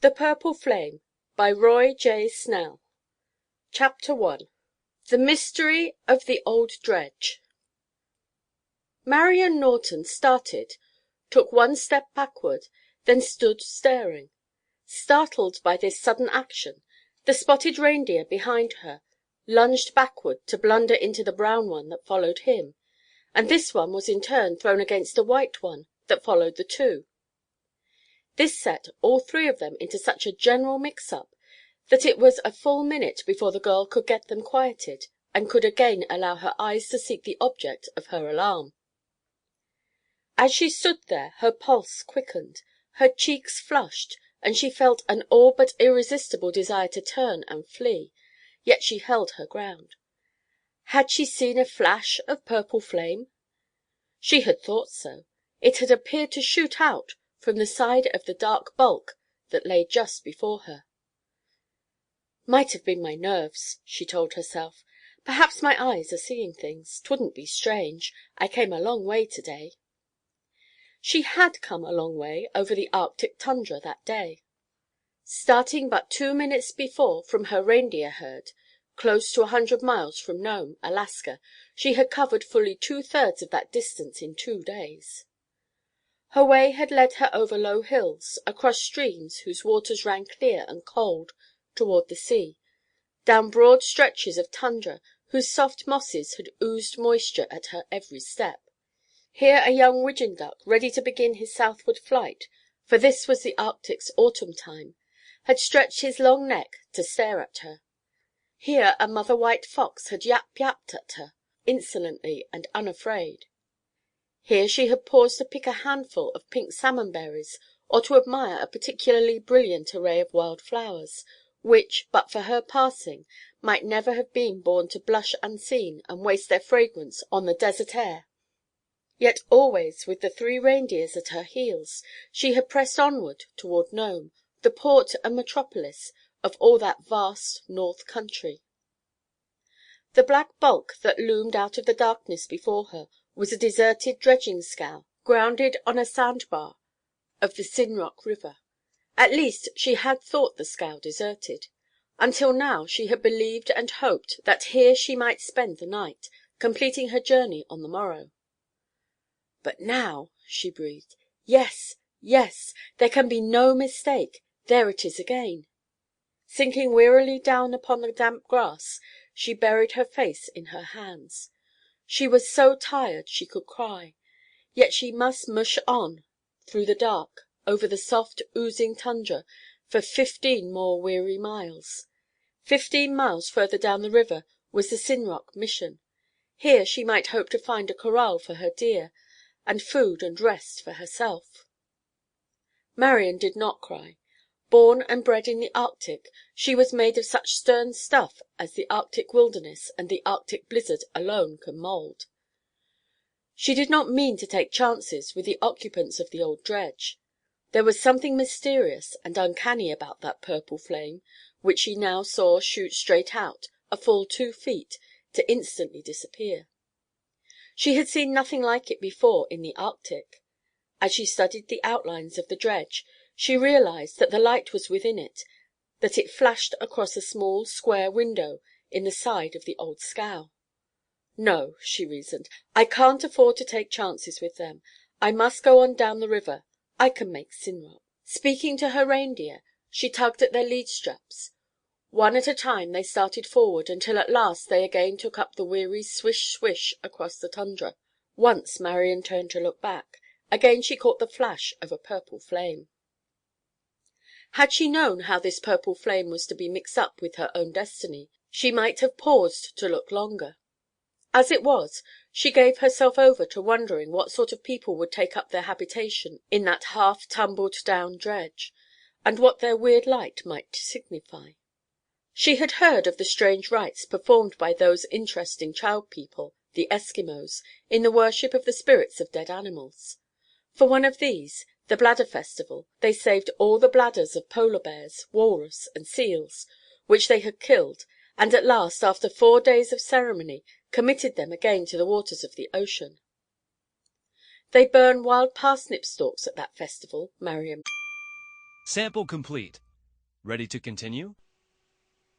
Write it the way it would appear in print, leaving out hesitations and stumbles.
THE PURPLE FLAME by Roy J. Snell. Chapter 1. The Mystery of the Old Dredge. Marian Norton started, took one step backward, then stood staring. Startled by this sudden action, the spotted reindeer behind her lunged backward to blunder into the brown one that followed him, and this one was in turn thrown against a white one that followed the two. This set all three of them into such a general mix-up that it was a full minute before the girl could get them quieted and could again allow her eyes to seek the object of her alarm. As she stood there her pulse quickened, her cheeks flushed, and she felt an all but irresistible desire to turn and flee, yet she held her ground. Had she seen a flash of purple flame? She had thought so. It had appeared to shoot out from the side of the dark bulk that lay just before her. "Might have been my nerves," she told herself. "Perhaps my eyes are seeing things. 'Twouldn't be strange. I came a long way to-day." She had come a long way over the Arctic tundra that day. Starting but 2 minutes before from her reindeer herd, close to 100 miles from Nome, Alaska, she had covered fully 2/3 of that distance in 2 days. Her way had led her over low hills, across streams whose waters ran clear and cold toward the sea, down broad stretches of tundra whose soft mosses had oozed moisture at her every step. Here a young widgeon duck, ready to begin his southward flight, for this was the Arctic's autumn time, had stretched his long neck to stare at her. Here a mother white fox had yap-yapped at her, insolently and unafraid. Here she had paused to pick a handful of pink salmon berries, or to admire a particularly brilliant array of wild flowers, which, but for her passing, might never have been born to blush unseen and waste their fragrance on the desert air. Yet always, with the 3 reindeers at her heels, she had pressed onward toward Nome, the port and metropolis of all that vast north country. The black bulk that loomed out of the darkness before her was a deserted dredging scow, grounded on a sandbar of the Sinrock River. At least, she had thought the scow deserted. Until now she had believed and hoped that here she might spend the night, completing her journey on the morrow. "But now," she breathed, "yes, yes, there can be no mistake. There it is again." Sinking wearily down upon the damp grass, she buried her face in her hands. She was so tired she could cry. Yet she must mush on, through the dark, over the soft, oozing tundra, for 15 more weary miles. 15 miles further down the river was the Sinrock Mission. Here she might hope to find a corral for her deer, and food and rest for herself. Marian did not cry. Born and bred in the Arctic, she was made of such stern stuff as the Arctic wilderness and the Arctic blizzard alone can mold. She did not mean to take chances with the occupants of the old dredge. There was something mysterious and uncanny about that purple flame, which she now saw shoot straight out, a full 2 feet, to instantly disappear. She had seen nothing like it before in the Arctic. As she studied the outlines of the dredge, she realized that the light was within it, that it flashed across a small square window in the side of the old scow. "No," she reasoned, "I can't afford to take chances with them. I must go on down the river. I can make Sinrock." Speaking to her reindeer, she tugged at their lead straps. One at a time they started forward, until at last they again took up the weary swish-swish across the tundra. Once Marian turned to look back. Again she caught the flash of a purple flame. Had she known how this purple flame was to be mixed up with her own destiny, she might have paused to look longer. As it was, she gave herself over to wondering what sort of people would take up their habitation in that half-tumbled-down dredge, and what their weird light might signify. She had heard of the strange rites performed by those interesting child people, the Eskimos, in the worship of the spirits of dead animals. For one of these, the Bladder Festival, they saved all the bladders of polar bears, walrus, and seals, which they had killed, and at last, after 4 days of ceremony, committed them again to the waters of the ocean. They burn wild parsnip stalks at that festival, Marian. Sample complete. Ready to continue?